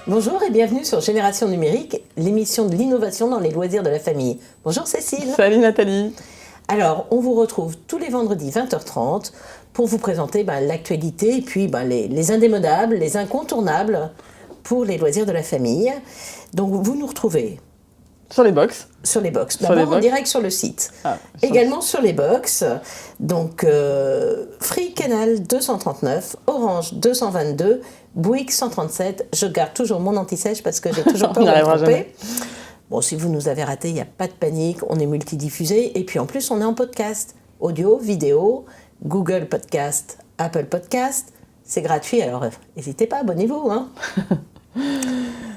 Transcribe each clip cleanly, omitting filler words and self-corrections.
Bonjour et bienvenue sur Génération Numérique, l'émission de l'innovation dans les loisirs de la famille. Bonjour Cécile. Salut Nathalie. Alors, on vous retrouve tous les vendredis 20h30 pour vous présenter l'actualité et puis les indémodables, les incontournables pour les loisirs de la famille. Donc, vous nous retrouvez sur les box. Sur les box. D'abord en direct sur le site. Également sur les box. Donc, Free Canal 239, Orange 222, Bouygues 137. Je garde toujours mon anti-sèche parce que j'ai toujours peur de me tromper. Bon, si vous nous avez raté, il n'y a pas de panique. On est multidiffusé. Et puis en plus, on est en podcast. Audio, vidéo, Google Podcast, Apple Podcast. C'est gratuit, alors n'hésitez pas, abonnez-vous. Hein.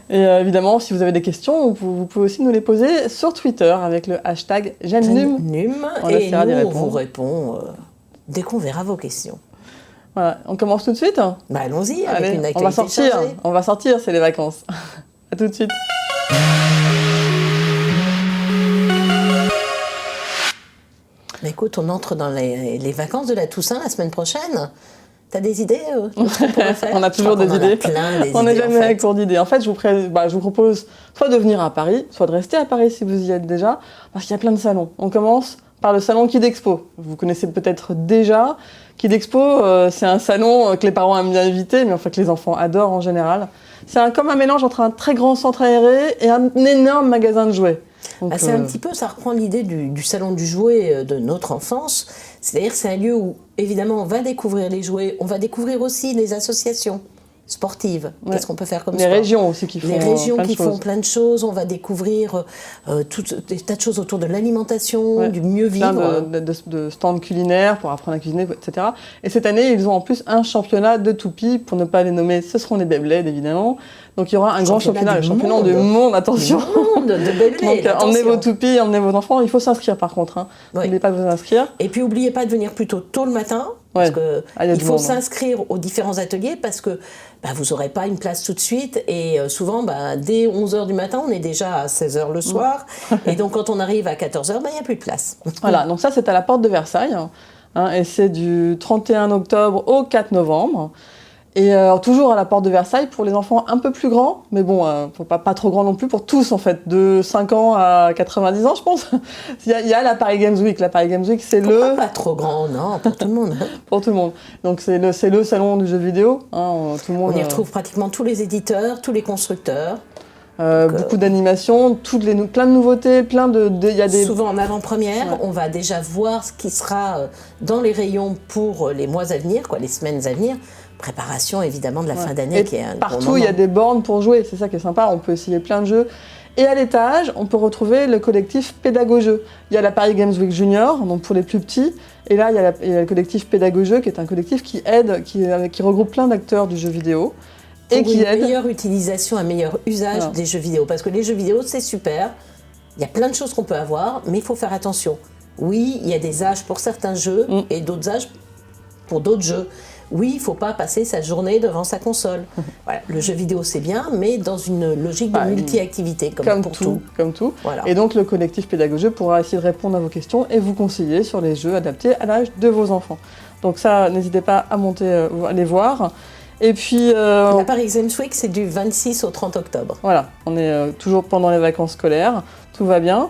Et évidemment, si vous avez des questions, vous pouvez aussi nous les poser sur Twitter avec le hashtag GenNum. Et nous, on vous répond dès qu'on verra vos questions. Voilà, on commence tout de suite. Allons-y, avec une actualité on va sortir, c'est les vacances. À tout de suite. Mais écoute, on entre dans les vacances de la Toussaint la semaine prochaine. T'as des idées On a toujours des idées. On n'est jamais à court d'idées. En fait, je vous propose soit de venir à Paris, soit de rester à Paris si vous y êtes déjà, parce qu'il y a plein de salons. On commence par le salon Kidexpo. Vous connaissez peut-être déjà. Kidexpo, c'est un salon que les parents aiment bien éviter, mais que les enfants adorent en général. C'est comme un mélange entre un très grand centre aéré et un énorme magasin de jouets. C'est un petit peu, ça reprend l'idée du salon du jouet de notre enfance. C'est-à-dire que c'est un lieu où, évidemment, on va découvrir les jouets, on va découvrer aussi les associations sportives. Ouais. Qu'est-ce qu'on peut faire comme sport ? Les régions aussi qui font plein de choses. Les régions qui font plein de choses. On va découvrir des tas de choses autour de l'alimentation, du mieux vivre. Plein de stands culinaires pour apprendre à cuisiner, etc. Et cette année, ils ont en plus un championnat de toupies. Pour ne pas les nommer, ce seront les Beyblade, évidemment. Donc il y aura un grand championnat, le championnat du monde, attention. Du monde de Beyblade. Donc emmenez vos toupies, emmenez vos enfants. Il faut s'inscrire par contre. N'oubliez pas de vous inscrire. Et puis n'oubliez pas de venir plutôt tôt le matin. Parce qu'il faut s'inscrire aux différents ateliers parce que vous n'aurez pas une place tout de suite. Et souvent, dès 11h du matin, on est déjà à 16h le soir. Et donc quand on arrive à 14h, il n'y a plus de place. Voilà, donc ça c'est à la porte de Versailles. Et c'est du 31 octobre au 4 novembre. Et toujours à la porte de Versailles pour les enfants un peu plus grands, mais bon, pas trop grands non plus, pour tous en fait, de 5 ans à 90 ans je pense. Il y a la Paris Games Week. La Paris Games Week, c'est pas trop grand, non, pour tout le monde. Pour tout le monde. Donc c'est le salon du jeu vidéo. Tout le monde, on y retrouve pratiquement tous les éditeurs, tous les constructeurs. Beaucoup d'animations, plein de nouveautés, Souvent en avant-première, on va déjà voir ce qui sera dans les rayons pour les mois à venir, les semaines à venir. Préparation évidemment de la fin d'année qui est un partout, gros moment. Il y a des bornes pour jouer, c'est ça qui est sympa, on peut essayer plein de jeux. Et à l'étage, on peut retrouver le collectif Pédagogeux. Il y a la Paris Games Week Junior, donc pour les plus petits, et là il y a le collectif Pédagogeux qui est un collectif qui aide, qui regroupe plein d'acteurs du jeu vidéo. Et qui aide meilleure utilisation, un meilleur usage des jeux vidéo. Parce que les jeux vidéo, c'est super, il y a plein de choses qu'on peut avoir, mais il faut faire attention. Oui, il y a des âges pour certains jeux et d'autres âges pour d'autres jeux. Oui, il ne faut pas passer sa journée devant sa console. Voilà, le jeu vidéo, c'est bien, mais dans une logique de multi-activité, comme pour tout. Comme tout. Voilà. Et donc, le collectif Pédagogeux pourra essayer de répondre à vos questions et vous conseiller sur les jeux adaptés à l'âge de vos enfants. Donc ça, n'hésitez pas à monter, à les voir. Et puis... La Paris Games Week, c'est du 26 au 30 octobre. Voilà, on est toujours pendant les vacances scolaires, tout va bien.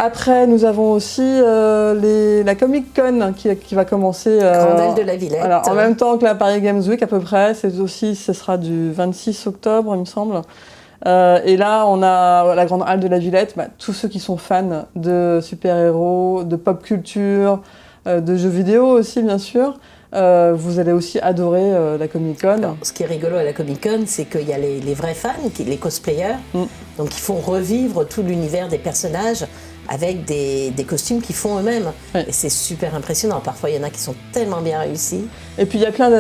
Après, nous avons aussi la Comic Con qui va commencer... Grandelle de la Villette. Voilà, en même temps que la Paris Games Week à peu près. Ce sera du 26 octobre, il me semble. Et là, on a la Grande Halle de la Villette. Tous ceux qui sont fans de super-héros, de pop culture, de jeux vidéo aussi, bien sûr. Vous allez aussi adorer la Comic Con. Alors, ce qui est rigolo à la Comic Con, c'est qu'il y a les vrais fans, les cosplayers, donc ils font revivre tout l'univers des personnages avec des costumes qu'ils font eux-mêmes. Ouais. Et c'est super impressionnant. Parfois, il y en a qui sont tellement bien réussis. Et puis, il y a plein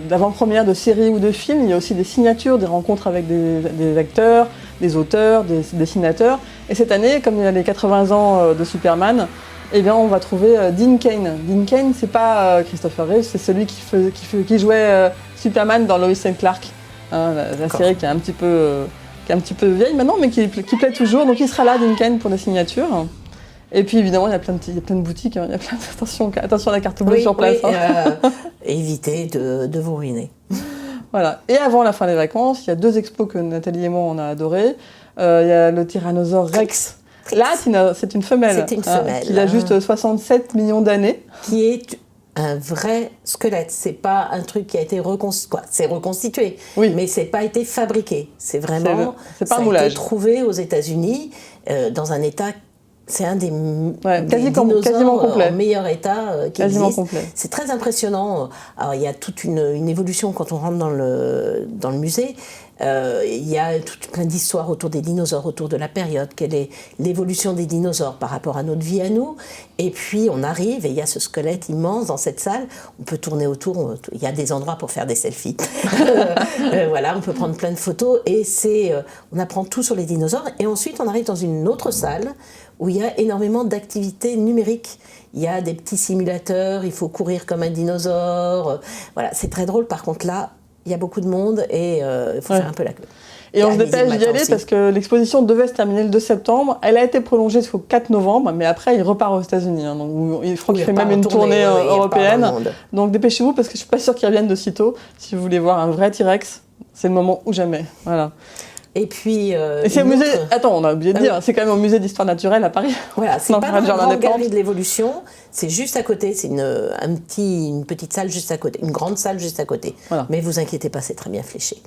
d'avant-premières de séries ou de films. Il y a aussi des signatures, des rencontres avec des acteurs, des auteurs, des dessinateurs. Et cette année, comme il y a les 80 ans de Superman, eh bien, on va trouver Dean Cain. Dean Cain, c'est pas Christopher Reeve, c'est celui qui jouait Superman dans Lois and Clark, hein, la série qui est un petit peu vieille maintenant, mais qui plaît toujours. Donc il sera là, Dean Cain, pour des signatures. Et puis évidemment, il y a plein de boutiques, hein, il y a plein attention à la carte bleue sur place. Oui, évitez de vous ruiner. Voilà. Et avant la fin des vacances, il y a 2 expos que Nathalie et moi on a adoré. Il y a le Tyrannosaure Rex. Là, c'est une femelle. C'est une femelle. Qui a juste 67 millions d'années. Qui est un vrai squelette. C'est pas un truc qui a été reconstitué. C'est reconstitué, mais c'est pas été fabriqué. C'est vraiment. C'est pas un moulage. Ça a été moulage. trouvé aux États-Unis dans un état. C'est un des quasiment complet. En meilleur état qui quasiment existe. Complet. C'est très impressionnant. Alors il y a toute une évolution quand on rentre dans le musée. Il y a plein d'histoires autour des dinosaures, autour de la période, quelle est l'évolution des dinosaures par rapport à notre vie à nous. Et puis on arrive et il y a ce squelette immense dans cette salle. On peut tourner autour, il y a des endroits pour faire des selfies. Voilà, on peut prendre plein de photos et on apprend tout sur les dinosaures. Et ensuite on arrive dans une autre salle où il y a énormément d'activités numériques. Il y a des petits simulateurs, il faut courir comme un dinosaure. Voilà, c'est très drôle. Par contre là, il y a beaucoup de monde et il faut faire un peu la queue. Et on se dépêche d'y aller parce que l'exposition devait se terminer le 2 septembre. Elle a été prolongée jusqu'au 4 novembre, mais après il repart aux États-Unis. Hein, donc je crois qu'il fait même une tournée européenne. Donc dépêchez-vous parce que je ne suis pas sûre qu'ils reviennent de sitôt. Si vous voulez voir un vrai T-Rex, c'est le moment ou jamais. Voilà. Et puis. Et c'est au musée. Attends, on a oublié de dire, c'est quand même au musée d'histoire naturelle à Paris. Voilà, c'est pas dans la grande galerie de l'évolution, c'est juste à côté, c'est une petite salle juste à côté, une grande salle juste à côté. Voilà. Mais vous inquiétez pas, c'est très bien fléché.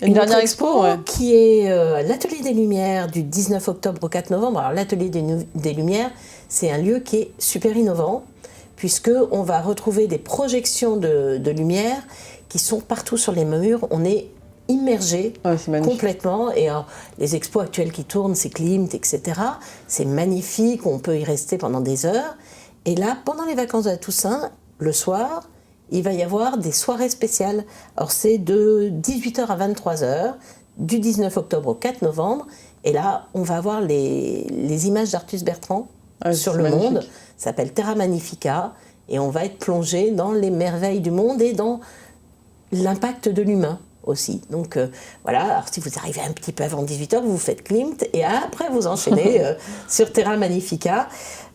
Une dernière expo qui est l'Atelier des Lumières du 19 octobre au 4 novembre. Alors l'Atelier des Lumières, c'est un lieu qui est super innovant, puisqu'on va retrouver des projections de lumière qui sont partout sur les murs. On est immergé complètement. Et alors, les expos actuelles qui tournent, c'est Klimt, etc. C'est magnifique, on peut y rester pendant des heures. Et là, pendant les vacances de la Toussaint, le soir, il va y avoir des soirées spéciales. Alors c'est de 18h à 23h, du 19 octobre au 4 novembre. Et là, on va avoir les images d'Arthus Bertrand sur le monde. Ça s'appelle Terra Magnifica. Et on va être plongé dans les merveilles du monde et dans l'impact de l'humain aussi. Donc voilà, alors si vous arrivez un petit peu avant 18h, vous faites Klimt et après vous enchaînez sur Terra Magnifica.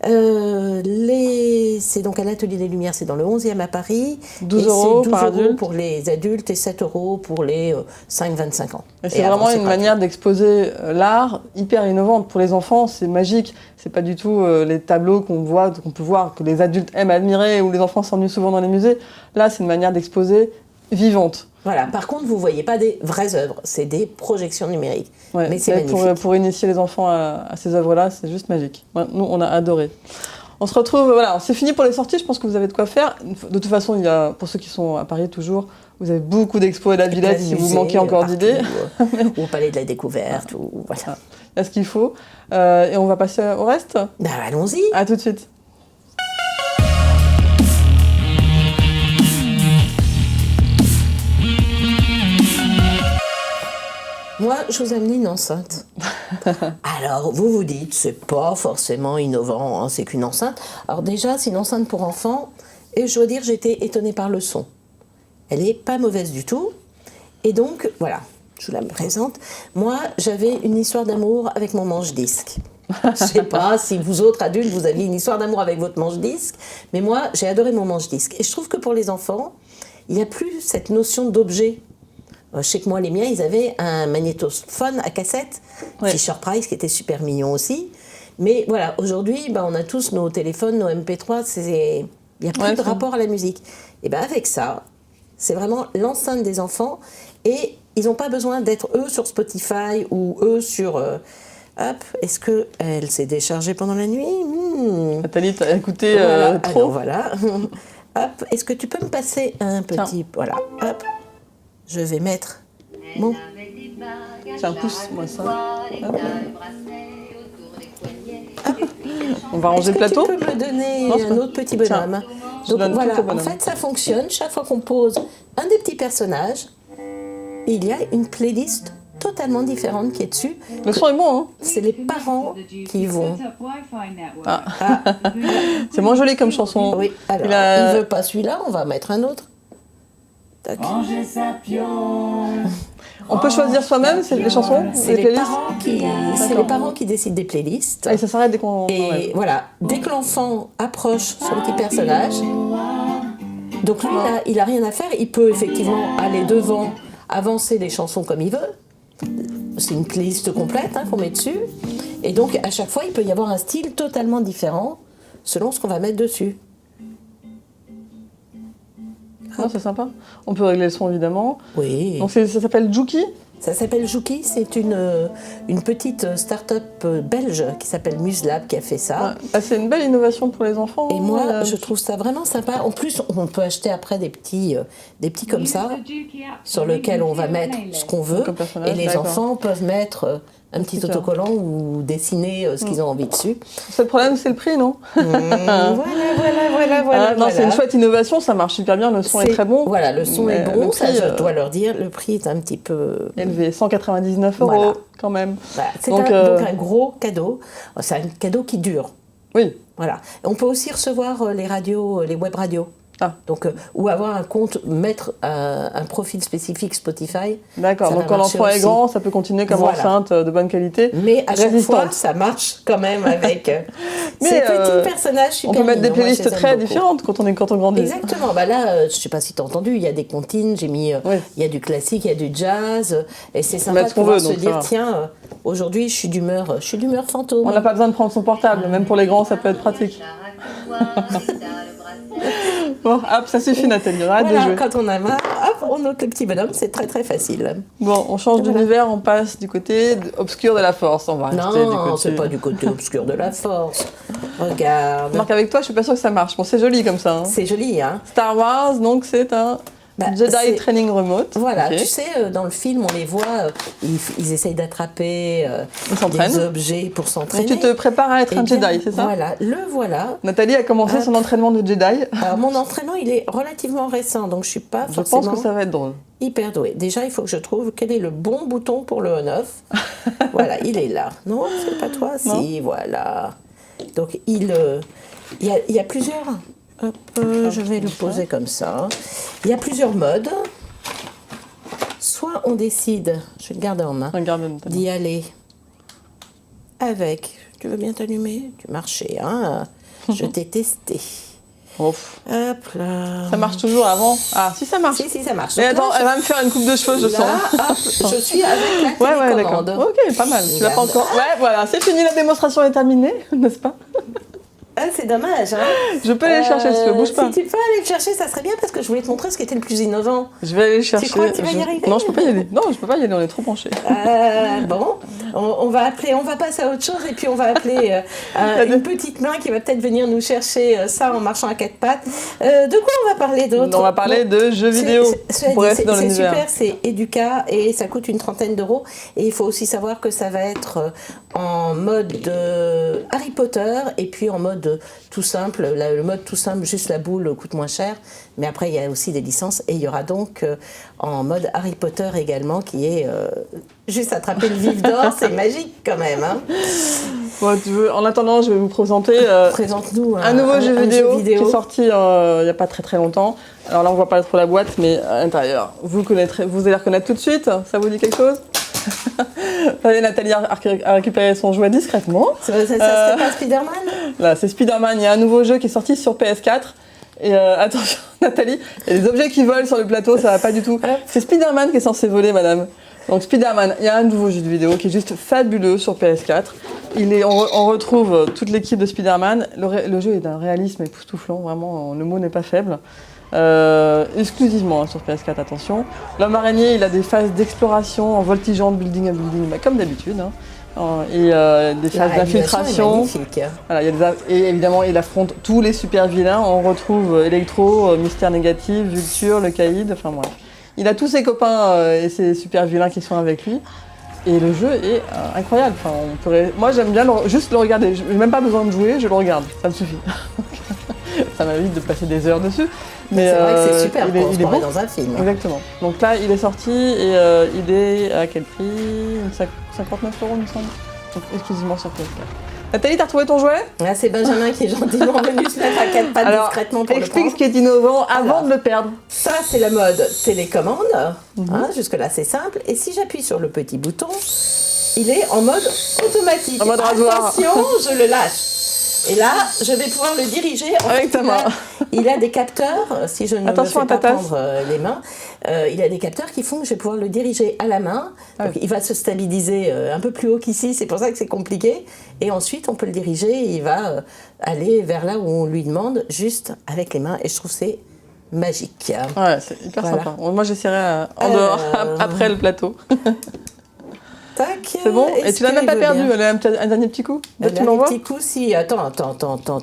C'est donc à l'Atelier des Lumières, c'est dans le 11e à Paris. 12 euros par adulte pour les adultes et 7 euros pour les 5-25 ans. Et c'est vraiment une manière d'exposer l'art hyper innovante. Pour les enfants, c'est magique. C'est pas du tout les tableaux qu'on peut voir, que les adultes aiment admirer, ou les enfants s'ennuient souvent dans les musées. Là, c'est une manière d'exposer vivante. Voilà, par contre, vous ne voyez pas des vraies œuvres, c'est des projections numériques. Ouais, mais c'est magnifique. Pour initier les enfants à ces œuvres-là, c'est juste magique. Ouais, nous, on a adoré. On se retrouve, voilà, c'est fini pour les sorties, je pense que vous avez de quoi faire. De toute façon, pour ceux qui sont à Paris toujours, vous avez beaucoup d'expos à la Villette si vous manquez encore d'idées. Ou au Palais de la Découverte, ou voilà. Il y a ce qu'il faut. Et on va passer au reste ? Allons-y. À tout de suite. Moi, je vous ai amené une enceinte. Alors, vous vous dites, c'est pas forcément innovant, hein, c'est qu'une enceinte. Alors déjà, c'est une enceinte pour enfants, et je dois dire, j'ai été étonnée par le son. Elle est pas mauvaise du tout. Et donc, voilà, je vous la présente. Moi, j'avais une histoire d'amour avec mon manche-disque. Je sais pas si vous autres adultes, vous aviez une histoire d'amour avec votre manche-disque, mais moi, j'ai adoré mon manche-disque. Et je trouve que pour les enfants, il n'y a plus cette notion d'objet. Je sais que moi, les miens, ils avaient un magnétophone à cassette, Fisher-Price, qui était super mignon aussi. Mais voilà, aujourd'hui, on a tous nos téléphones, nos MP3, il n'y a plus de rapport à la musique. Et avec ça, c'est vraiment l'enceinte des enfants. Et ils n'ont pas besoin d'être, eux, sur Spotify ou eux sur... hop, est-ce qu'elle s'est déchargée pendant la nuit Nathalie, t'as écouté trop. Alors, voilà. Hop, est-ce que tu peux me passer un petit... Voilà, hop. Je vais mettre mon... Tiens, pousse-moi ça. Hop. On va ranger le plateau. Tu peux me donner un autre petit bonhomme. Donc voilà, en fait, ça fonctionne. Chaque fois qu'on pose un des petits personnages, il y a une playlist totalement différente qui est dessus. Le son est bon, hein. C'est les parents qui vont. Ah. C'est moins joli comme chanson. Oui, alors, il ne veut pas celui-là, on va mettre un autre. On peut choisir soi-même les chansons, c'est les parents qui décident des playlists. Et ça s'arrête dès qu'on... Et voilà, dès que l'enfant approche son petit personnage, donc lui, là, il n'a rien à faire, il peut effectivement aller devant, avancer les chansons comme il veut. C'est une playlist complète qu'on met dessus. Et donc, à chaque fois, il peut y avoir un style totalement différent selon ce qu'on va mettre dessus. Ah, c'est sympa. On peut régler le son, évidemment. Oui. Donc ça s'appelle Juki. Ça s'appelle Juki, c'est une petite start-up belge qui s'appelle Muslab qui a fait ça. Ouais. Ah, c'est une belle innovation pour les enfants. Et moi, je trouve ça vraiment sympa. En plus, on peut acheter après des petits comme ça, sur lesquels on va mettre ce qu'on veut. Et les enfants peuvent mettre un petit autocollant ou dessiner ce qu'ils ont envie dessus. Le problème, c'est le prix, non? Voilà. Non, c'est une chouette innovation, ça marche super bien, le son est très bon. Voilà, le son est bon, ça je dois leur dire. Le prix est un petit peu... élevé, 199 € quand même. Voilà. C'est donc un gros cadeau. C'est un cadeau qui dure. Oui. Voilà. On peut aussi recevoir les radios, les web radios. Ah. Donc, ou avoir un compte, mettre un profil spécifique Spotify. D'accord, donc quand l'enfant est grand, ça peut continuer comme enceinte de bonne qualité. Mais à chaque fois, ça marche quand même avec ces petits personnages super. On peut mettre des playlists très différentes quand on grandit. Exactement. Bah là, je ne sais pas si tu as entendu, il y a des comptines, j'ai mis, il y a du classique, il y a du jazz. Et c'est sympa de pouvoir se dire, tiens, aujourd'hui, je suis d'humeur fantôme. On n'a pas besoin de prendre son portable, même pour les grands, ça peut être pratique. Bon, hop, ça suffit Nathalie, on arrête de jouer. Quand on a marre, hop, on note le petit bonhomme, c'est très très facile. Bon, on change d'univers, on passe du côté obscur de la force, on va rester du côté... Non, c'est pas du côté obscur de la force. Regarde. Marc, avec toi, je suis pas sûre que ça marche. Bon, c'est joli comme ça. Hein. C'est joli, hein. Star Wars, donc c'est un... Jedi Training Remote. Voilà, tu sais, dans le film, on les voit, ils essayent d'attraper des objets pour s'entraîner. Donc tu te prépares à être un Jedi, c'est ça? Voilà, le voilà. Nathalie a commencé son entraînement de Jedi. Alors, mon entraînement, il est relativement récent, donc je suis pas forcément... Je pense que ça va être drôle. Hyper doué. Déjà, il faut que je trouve quel est le bon bouton pour le on-off. Voilà, il est là. Non, c'est pas toi? Non. Si, voilà. Donc, il y a plusieurs... Hop, je vais le poser comme ça. Il y a plusieurs modes. Soit on décide, je vais le garder en main, d'y aller avec... Tu veux bien t'allumer? Tu marchais, hein? Je t'ai testé. Ouf. Hop là. Ça marche toujours avant? Ah, si ça marche. Si, ça marche. Mais attends, elle va me faire une coupe de cheveux, je sens. Hop, je suis avec la télécommande. Ok, pas mal. Tu l'as pas encore. Ouais, voilà, c'est fini, la démonstration est terminée, n'est-ce pas? Ah, c'est dommage, hein. Je peux aller le chercher si tu veux, bouge pas. Si tu peux aller le chercher, ça serait bien parce que je voulais te montrer ce qui était le plus innovant. Je vais aller le chercher. Tu crois que tu vas y arriver? Non, je peux pas y aller. Non, je peux pas y aller, on est trop penchés. Bon, on va passer à autre chose et puis on va appeler une petite main qui va peut-être venir nous chercher ça en marchant à quatre pattes. De quoi on va parler d'autre? On va parler de jeux vidéo. C'est super, c'est Educa et ça coûte une 30aine d'euros. Et il faut aussi savoir que ça va être en mode Harry Potter et puis en mode tout simple, le mode tout simple, juste la boule coûte moins cher, mais après il y a aussi des licences et il y aura donc en mode Harry Potter également qui est juste attraper le vif d'or, c'est magique quand même. Hein. Bon, en attendant, je vais vous présenter Présente-nous un nouveau jeu vidéo qui est sorti il n'y a pas très très longtemps. Alors là on voit pas trop la boîte, mais à l'intérieur, vous allez reconnaître tout de suite, ça vous dit quelque chose? Nathalie a récupéré son jouet discrètement. Ça serait pas Spider-Man? Là, c'est Spider-Man. Il y a un nouveau jeu qui est sorti sur PS4. Et attention, Nathalie, il y a des objets qui volent sur le plateau, ça va pas du tout. C'est Spider-Man qui est censé voler, madame. Donc Spider-Man, il y a un nouveau jeu de vidéo qui est juste fabuleux sur PS4. On retrouve toute l'équipe de Spider-Man. Le jeu est d'un réalisme époustouflant, vraiment, le mot n'est pas faible. Exclusivement sur PS4, attention. L'homme araignée, il a des phases d'exploration en voltigeant de building à building, comme d'habitude. Et des phases d'infiltration. Voilà, et évidemment, il affronte tous les super vilains. On retrouve Electro, Mystère Négatif, Vulture, le Caïd, enfin bref. Il a tous ses copains et ses super vilains qui sont avec lui. Et le jeu est incroyable. Enfin, moi, j'aime bien juste le regarder. Je n'ai même pas besoin de jouer, je le regarde. Ça me suffit. ça m'évite de passer des heures dessus. Mais c'est vrai que c'est super pour se croirait dans un film. Exactement. Donc là, il est sorti et il est à quel prix? 59 €, il me semble. Donc exclusivement sur PS4. Nathalie, t'as retrouvé ton jouet? C'est Benjamin qui est gentiment venu se mettre à 4 pattes discrètement pour le prendre. Explique ce qui est innovant avant de le perdre. Ça, c'est la mode télécommande. Jusque-là, c'est simple. Et si j'appuie sur le petit bouton, il est en mode automatique. En mode rasoir. Attention, je le lâche. Et là, je vais pouvoir le diriger. Avec ta main. Il a des capteurs, si je ne me fais pas prendre les mains, il a des capteurs qui font que je vais pouvoir le diriger à la main. Donc, il va se stabiliser un peu plus haut qu'ici, c'est pour ça que c'est compliqué. Et ensuite, on peut le diriger et il va aller vers là où on lui demande, juste avec les mains. Et je trouve que c'est magique. Ouais, c'est hyper sympa. Moi, j'essaierai en dehors, après le plateau. Tac. C'est bon? Et tu l'as même pas perdu, elle a un dernier petit coup? Un dernier petit coup, si. Attends,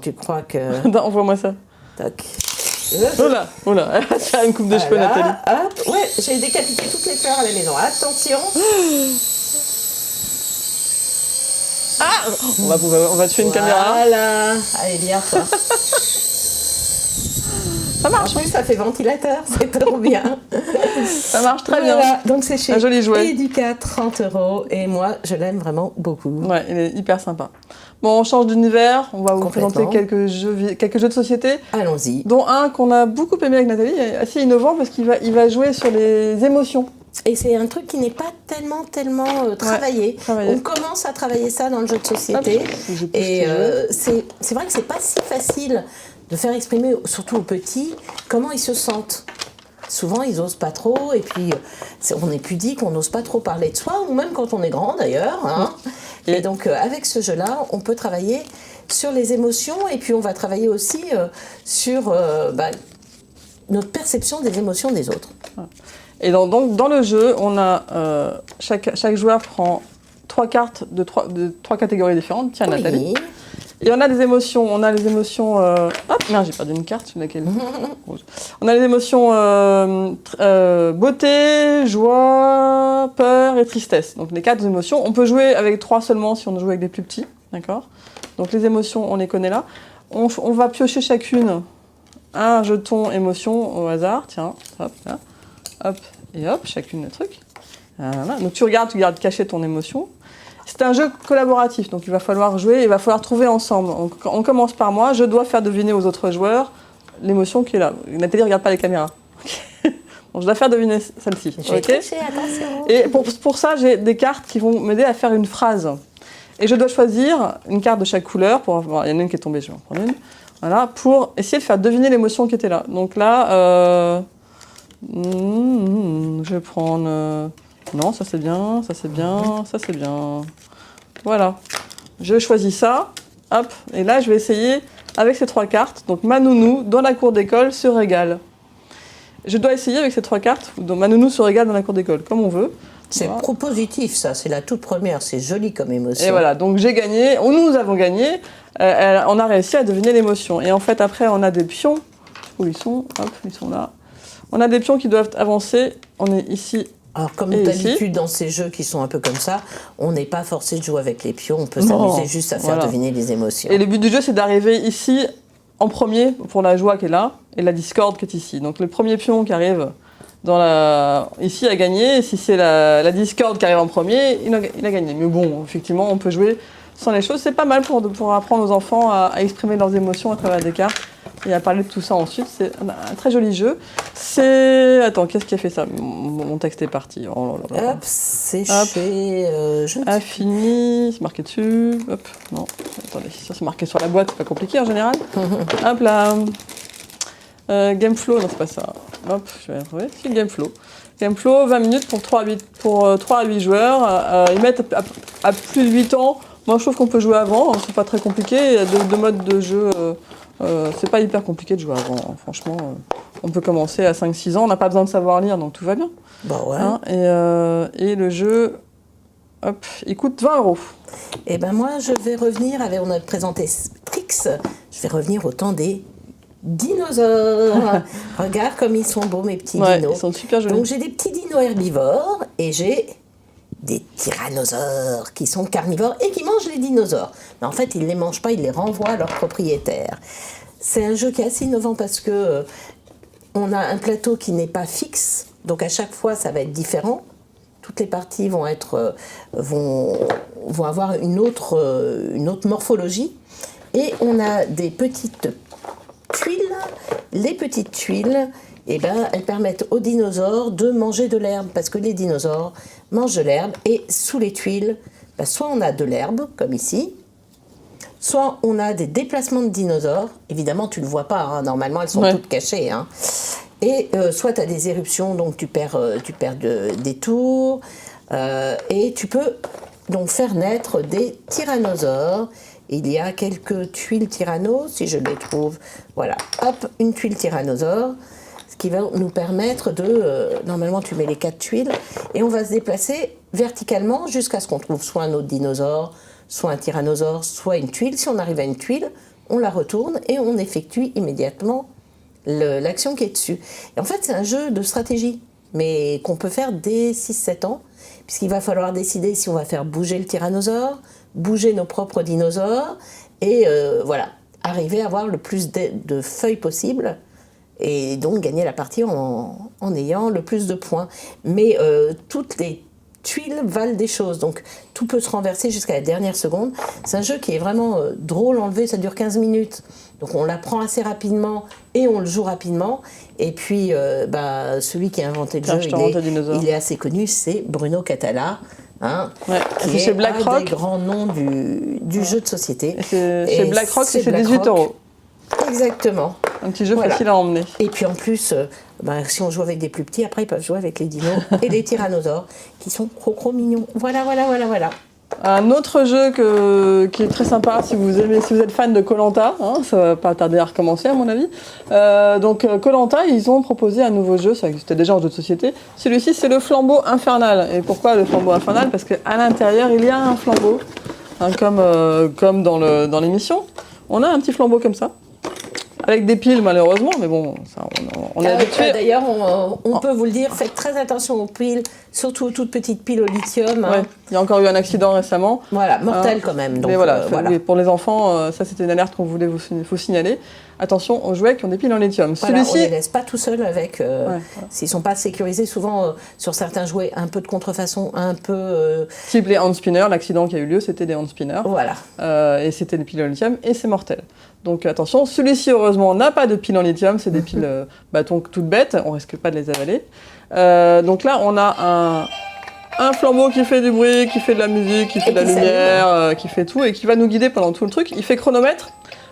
tu crois que... Envoie-moi ça. Tac. Oh là, tu as une coupe de cheveux, Nathalie. Hop, ouais, j'ai décapité toutes les fleurs à la maison. Attention. On va tuer une caméra. Voilà. Allez, bien, toi. Ça marche. En plus, ça fait ventilateur, c'est trop bien. Ça marche très bien. Donc c'est chez un joli jouet. Educa, 30 €. Et moi, je l'aime vraiment beaucoup. Ouais, il est hyper sympa. Bon, on change d'univers. On va vous présenter quelques jeux de société. Allons-y. Dont un qu'on a beaucoup aimé avec Nathalie, assez innovant parce qu'il va jouer sur les émotions. Et c'est un truc qui n'est pas tellement travaillé. On commence à travailler ça dans le jeu de société. Et c'est vrai que c'est pas si facile de faire exprimer, surtout aux petits, comment ils se sentent. Souvent, ils n'osent pas trop, et puis on est pudique, on n'ose pas trop parler de soi, ou même quand on est grand d'ailleurs. Et donc, avec ce jeu-là, on peut travailler sur les émotions, et puis on va travailler aussi sur notre perception des émotions des autres. Et donc, dans le jeu, on a chaque joueur prend 3 cartes de 3 catégories différentes. Tiens, Nathalie. Et on a des émotions. On a les émotions. Hop, merde, j'ai perdu une carte. C'est laquelle? On a les émotions beauté, joie, peur et tristesse. Donc les 4 émotions. On peut jouer avec 3 seulement si on joue avec des plus petits. D'accord? Donc les émotions, on les connaît là. On va piocher chacune un jeton émotion au hasard. Tiens, hop, là. Hop, et hop, chacune le truc. Voilà. Donc tu gardes caché ton émotion. C'est un jeu collaboratif, donc il va falloir jouer, il va falloir trouver ensemble. On commence par moi, je dois faire deviner aux autres joueurs l'émotion qui est là. Nathalie, regarde pas les caméras. Donc, je dois faire deviner celle-ci. J'ai triché, attention. Et pour ça, j'ai des cartes qui vont m'aider à faire une phrase. Et je dois choisir une carte de chaque couleur. Il y en a une qui est tombée, je vais en prendre une. Voilà, pour essayer de faire deviner l'émotion qui était là. Donc là, je vais prendre... Non, ça c'est bien, ça c'est bien, ça c'est bien. Voilà. Je choisis ça. Hop. Et là, je vais essayer avec ces 3 cartes. Donc, ma nounou, dans la cour d'école, se régale. Je dois essayer avec ces 3 cartes. Donc, ma nounou se régale dans la cour d'école, comme on veut. C'est propositif, ça. C'est la toute première. C'est joli comme émotion. Et voilà. Donc, j'ai gagné. Nous avons gagné. On a réussi à deviner l'émotion. Et en fait, après, on a des pions. Où ils sont? Hop, ils sont là. On a des pions qui doivent avancer. On est ici. Alors, comme d'habitude, dans ces jeux qui sont un peu comme ça, on n'est pas forcé de jouer avec les pions, on peut s'amuser juste à faire deviner les émotions. Et le but du jeu, c'est d'arriver ici en premier pour la joie qui est là et la discorde qui est ici. Donc le premier pion qui arrive ici a gagné, et si c'est la discorde qui arrive en premier, il a gagné. Mais bon, effectivement, on peut jouer sans les choses. C'est pas mal pour apprendre aux enfants à exprimer leurs émotions à travers des cartes. Et à parler de tout ça ensuite, c'est un très joli jeu. Attends, qu'est-ce qui a fait ça? Mon texte est parti. Oh là là. Hop, c'est chez... Infini, c'est marqué dessus. Hop, non, attendez, ça c'est marqué sur la boîte, c'est pas compliqué en général. Hop là. Gameflow, non c'est pas ça. Hop, je vais retrouver. C'est Gameflow. Gameflow, 20 minutes pour 3 à 8 joueurs. Ils mettent à plus de 8 ans. Moi je trouve qu'on peut jouer avant, c'est pas très compliqué. Il y a 2 modes de jeu... c'est pas hyper compliqué de jouer avant, hein. Franchement, on peut commencer à 5-6 ans, on n'a pas besoin de savoir lire, donc tout va bien. Bah ouais. Hein, et le jeu, hop, il coûte 20 €. Et ben moi, je vais revenir, on a présenté Strix, je vais revenir au temps des dinosaures. Regarde comme ils sont beaux, mes petits dinos. Ils sont super jolis. Donc j'ai des petits dinos herbivores et j'ai des tyrannosaures qui sont carnivores et qui mangent les dinosaures. Mais en fait, ils ne les mangent pas, ils les renvoient à leurs propriétaires. C'est un jeu qui est assez innovant parce que on a un plateau qui n'est pas fixe, donc à chaque fois ça va être différent. Toutes les parties vont avoir une autre morphologie. Et on a des petites tuiles. Les petites tuiles, elles permettent aux dinosaures de manger de l'herbe, parce que les dinosaures mangent de l'herbe. Et sous les tuiles, soit on a de l'herbe, comme ici, soit on a des déplacements de dinosaures. Évidemment, tu ne le vois pas, hein. Normalement, elles sont toutes cachées. Hein. Et soit tu as des éruptions, donc tu perds des tours. Et tu peux donc faire naître des tyrannosaures. Il y a quelques tuiles tyrannos, si je les trouve. Voilà, hop, une tuile tyrannosaure. Ce qui va nous permettre normalement, tu mets les 4 tuiles. Et on va se déplacer verticalement jusqu'à ce qu'on trouve soit un autre dinosaure, soit un tyrannosaure, soit une tuile. Si on arrive à une tuile, on la retourne et on effectue immédiatement l'action qui est dessus. Et en fait, c'est un jeu de stratégie, mais qu'on peut faire dès 6-7 ans, puisqu'il va falloir décider si on va faire bouger le tyrannosaure, bouger nos propres dinosaures, et arriver à avoir le plus de feuilles possible, et donc gagner la partie en ayant le plus de points. Mais toutes les tuiles valent des choses, donc tout peut se renverser jusqu'à la dernière seconde. C'est un jeu qui est vraiment drôle à enlever, ça dure 15 minutes, donc on l'apprend assez rapidement et on le joue rapidement. Et puis celui qui a inventé le jeu, il est assez connu, c'est Bruno Cathala, hein, qui est chez BlackRock, un des grands noms du jeu de société. Chez BlackRock, c'est 18 €. Exactement. Un petit jeu facile à emmener. Et puis en plus, si on joue avec des plus petits, après ils peuvent jouer avec les dinos et les tyrannosaures, qui sont trop mignons. Voilà. Un autre jeu qui est très sympa si vous êtes fan de Koh-Lanta, hein, ça va pas tarder à recommencer à mon avis. Donc Koh-Lanta, ils ont proposé un nouveau jeu, ça existait déjà en jeu de société. Celui-ci, c'est le flambeau infernal. Et pourquoi le flambeau infernal? Parce qu'à l'intérieur, il y a un flambeau, hein, comme dans l'émission. On a un petit flambeau comme ça. Avec des piles malheureusement, mais bon, ça, on est habitué. D'ailleurs, on peut vous le dire, faites très attention aux piles, surtout aux toutes petites piles au lithium. Ouais, il y a encore eu un accident récemment. Voilà, mortel quand même. Donc, mais voilà. Pour les enfants, ça c'était une alerte qu'on voulait vous signaler. Attention aux jouets qui ont des piles en lithium. Voilà, on ne les laisse pas tout seuls avec. S'ils ne sont pas sécurisés, souvent sur certains jouets, un peu de contrefaçon, un peu. Type les hand spinners, l'accident qui a eu lieu, c'était des hand spinners. Voilà. Et c'était des piles en lithium et c'est mortel. Donc attention, celui-ci heureusement n'a pas de piles en lithium, c'est des piles toutes bêtes, on risque pas de les avaler. Donc là on a un flambeau qui fait du bruit, qui fait de la musique, qui fait de la lumière, qui fait tout et qui va nous guider pendant tout le truc. Il fait chronomètre,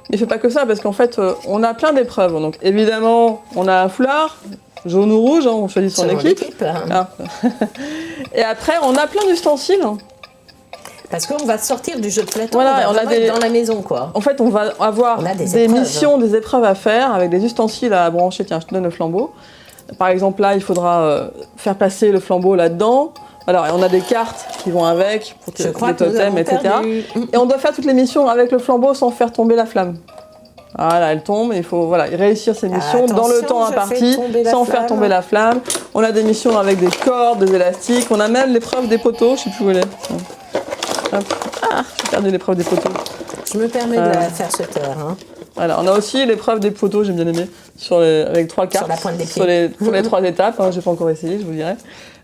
mais il fait pas que ça parce qu'en fait on a plein d'épreuves. Donc évidemment on a un foulard, jaune ou rouge, hein, on choisit son équipe. Ah. Et après on a plein d'ustensiles. Parce qu'on va sortir du jeu de plateau, voilà, on va être dans la maison, quoi. En fait, on va avoir des missions, des épreuves à faire avec des ustensiles à brancher. Tiens, je te donne le flambeau. Par exemple, là, il faudra faire passer le flambeau là-dedans. Alors, et on a des cartes qui vont avec, pour des totems, etc. Et on doit faire toutes les missions avec le flambeau sans faire tomber la flamme. Voilà, elle tombe, il faut réussir ces missions dans le temps imparti, sans faire tomber la flamme. On a des missions avec des cordes, des élastiques. On a même l'épreuve des poteaux, je sais plus où elle est. Ah, j'ai perdu l'épreuve des poteaux. Je me permets de la faire se taire. Hein. Voilà, on a aussi l'épreuve des poteaux, j'ai bien aimé, avec 3 cartes. Sur la pointe des pieds. Pour les 3 étapes, hein, j'ai pas encore essayé, je vous dirai.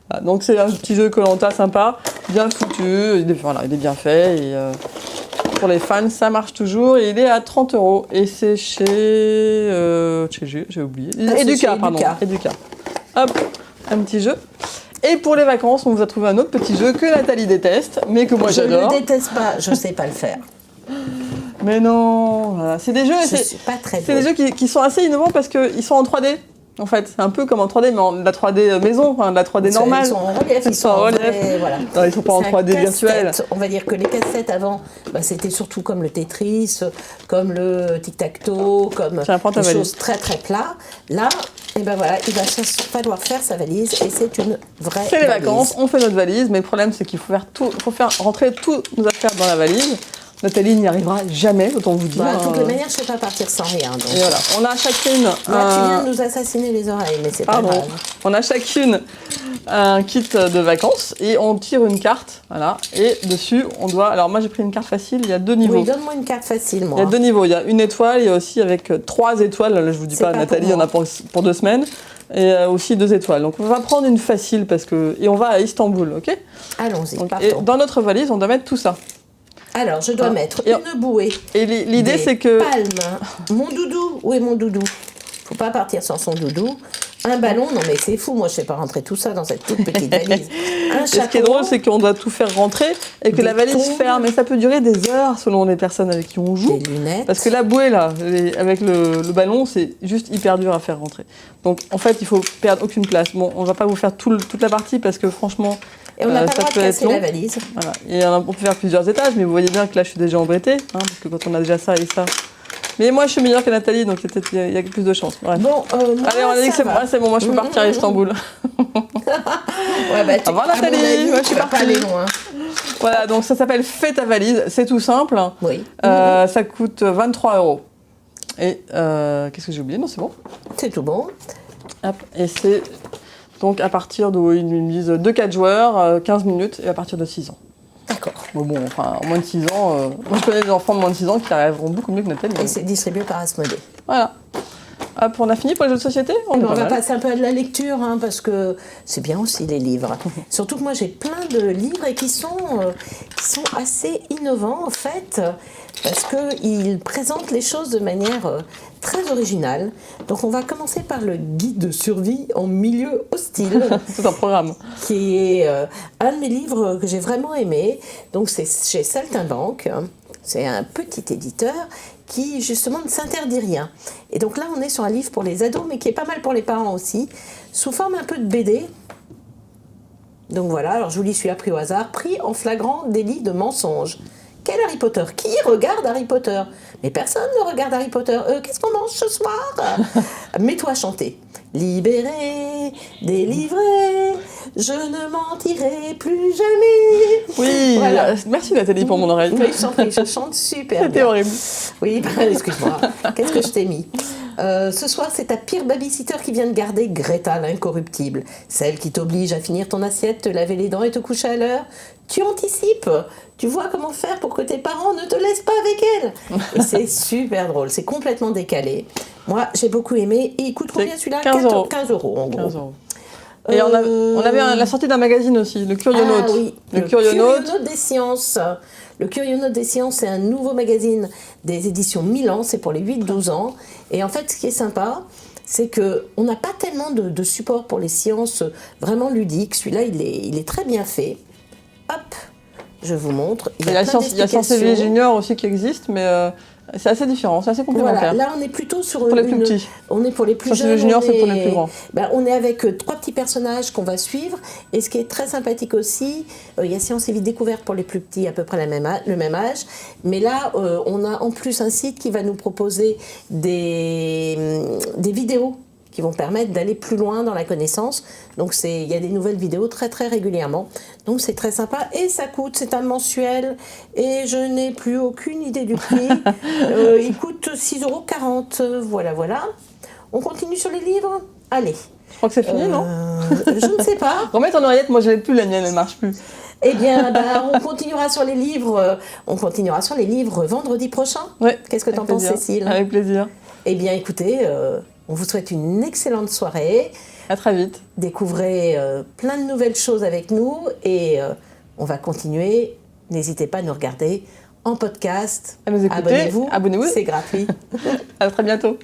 Voilà, donc c'est un petit jeu Koh-Lanta sympa, bien foutu, il est bien fait. Et, pour les fans, ça marche toujours. Et il est à 30 €. Et c'est chez j'ai oublié. Eduka, pardon. Eduka. Hop, un petit jeu. Et pour les vacances, on vous a trouvé un autre petit jeu que Nathalie déteste, mais que moi j'adore. Je ne déteste pas, je ne sais pas le faire. Mais non, voilà. C'est des jeux, des jeux qui sont assez innovants parce qu'ils sont en 3D. En fait, c'est un peu comme en 3D, mais de la 3D maison, enfin de la 3D normale. Ils sont en relief, ils sont en relief. Voilà. Non, ils sont pas en 3D virtuel. On va dire que les cassettes avant, c'était surtout comme le Tetris, comme le tic-tac-toe, comme des choses très très plats. Là, il va falloir faire sa valise et c'est une vraie valise. C'est les vacances, on fait notre valise, mais le problème c'est qu'il faut faire rentrer toutes nos affaires dans la valise. Nathalie n'y arrivera jamais, autant vous dire. De toutes les manières, je ne sais pas partir sans rien. Donc. Et voilà, on a chacune... Là, tu viens de nous assassiner les oreilles, mais c'est pas grave. On a chacune un kit de vacances et on tire une carte, voilà, et dessus, on doit... Alors moi, j'ai pris une carte facile, il y a 2 niveaux. Oui, donne-moi une carte facile, moi. Il y a 2 niveaux, il y a 1 étoile, il y a aussi avec 3 étoiles, là, je vous dis pas, Nathalie, il y en a pour 2 semaines. Et aussi 2 étoiles. Donc on va prendre une facile et on va à Istanbul, ok? Allons-y, partons. Et dans notre valise, on doit mettre tout ça. Alors, je dois mettre une bouée. Et l'idée, c'est que... palmes. Mon doudou. Où est mon doudou? Faut pas partir sans son doudou. Un ballon, non mais c'est fou, moi je ne sais pas rentrer tout ça dans cette toute petite valise. Un chapeau. Ce qui est drôle, c'est qu'on doit tout faire rentrer et que la valise ferme. Et ça peut durer des heures selon les personnes avec qui on joue. Des lunettes. Parce que la bouée, là, avec le ballon, c'est juste hyper dur à faire rentrer. Donc en fait, il faut perdre aucune place. Bon, on va pas vous faire toute la partie parce que franchement, et on n'a pas le droit de casser la valise. Voilà. Et on peut faire plusieurs étages, mais vous voyez bien que là, je suis déjà embêtée, parce que quand on a déjà ça et ça... Mais moi, je suis meilleure que Nathalie, donc il y a plus de chance. Bref. Bon, moi, allez, on a dit que c'est bon, moi je peux partir à Istanbul. Ouais, bah, au revoir Nathalie, moi je suis partie. Pas aller loin. Voilà, donc ça s'appelle Fais ta valise, c'est tout simple. Oui. Ça coûte 23 €. Et qu'est-ce que j'ai oublié? Non, c'est bon. C'est tout bon. Hop, et c'est donc à partir de, ils me disent 2-4 joueurs, 15 minutes, et à partir de 6 ans. D'accord. Bon, enfin, moins de 6 ans, moi je connais des enfants de moins de 6 ans qui arriveront beaucoup mieux que Nathalie. Et c'est distribué par Asmodée. Voilà. Hop, on a fini pour les jeux de société? On va passer un peu à de la lecture, parce que c'est bien aussi les livres. Surtout que moi j'ai plein de livres et qui sont assez innovants en fait, parce qu'ils présentent les choses de manière très originale. Donc on va commencer par le guide de survie en milieu hostile. C'est un programme. Qui est un de mes livres que j'ai vraiment aimé. Donc c'est chez Saltimbanque. C'est un petit éditeur qui justement ne s'interdit rien. Et donc là on est sur un livre pour les ados mais qui est pas mal pour les parents aussi, sous forme un peu de BD. Donc voilà, alors je vous lis celui-là pris au hasard, pris en flagrant délit de mensonge. Quel Harry Potter? Qui regarde Harry Potter? Mais personne ne regarde Harry Potter. Qu'est-ce qu'on mange ce soir? Mets-toi à chanter. Libéré, délivré, je ne mentirai plus jamais. Oui, voilà. Merci Nathalie pour mon oreille. Oui, je chante super bien. C'était horrible. Oui, excuse-moi. Qu'est-ce que je t'ai mis? Ce soir, c'est ta pire babysitter qui vient de garder Greta l'incorruptible. Celle qui t'oblige à finir ton assiette, te laver les dents et te coucher à l'heure. Tu anticipes. Tu vois comment faire pour que tes parents ne te laissent pas avec elle. Et c'est super drôle. C'est complètement décalé. Moi, j'ai beaucoup aimé. Et il coûte combien celui-là? 15 €. 15 € en gros. 15 €. Et on avait la sortie d'un magazine aussi, le Curionaute. Ah oui, le Curionaute des sciences. Le Curionaute des sciences, c'est un nouveau magazine des éditions Milan, c'est pour les 8-12 ans. Et en fait, ce qui est sympa, c'est qu'on n'a pas tellement de support pour les sciences vraiment ludiques. Celui-là, il est très bien fait. Hop, je vous montre. Il y a Sciences et Vie Junior aussi qui existe, mais c'est assez différent, c'est assez complémentaire. Voilà, là on est plutôt sur pour les plus petits. On est pour les plus jeunes. Junior, c'est pour les plus grands. On est avec 3 petits personnages qu'on va suivre. Et ce qui est très sympathique aussi, il y a Science et Vie Découverte pour les plus petits, à peu près le même âge. Mais là, on a en plus un site qui va nous proposer des vidéos qui vont permettre d'aller plus loin dans la connaissance. Donc il y a des nouvelles vidéos très très régulièrement. Donc c'est très sympa et ça coûte, c'est un mensuel et je n'ai plus aucune idée du prix. Il coûte 6,40 €. Voilà. On continue sur les livres? Allez. Je crois que c'est fini, non? Je ne sais pas. Remets ton oreillette, moi je l'ai plus, la mienne elle marche plus. Eh bien, on continuera sur les livres. On continuera sur les livres vendredi prochain. Ouais. Qu'est-ce que tu en penses, Cécile? Avec plaisir. Eh bien, écoutez, on vous souhaite une excellente soirée. À très vite. Découvrez plein de nouvelles choses avec nous et on va continuer. N'hésitez pas à nous regarder en podcast. À nous écouter. Abonnez-vous. C'est gratuit. À très bientôt.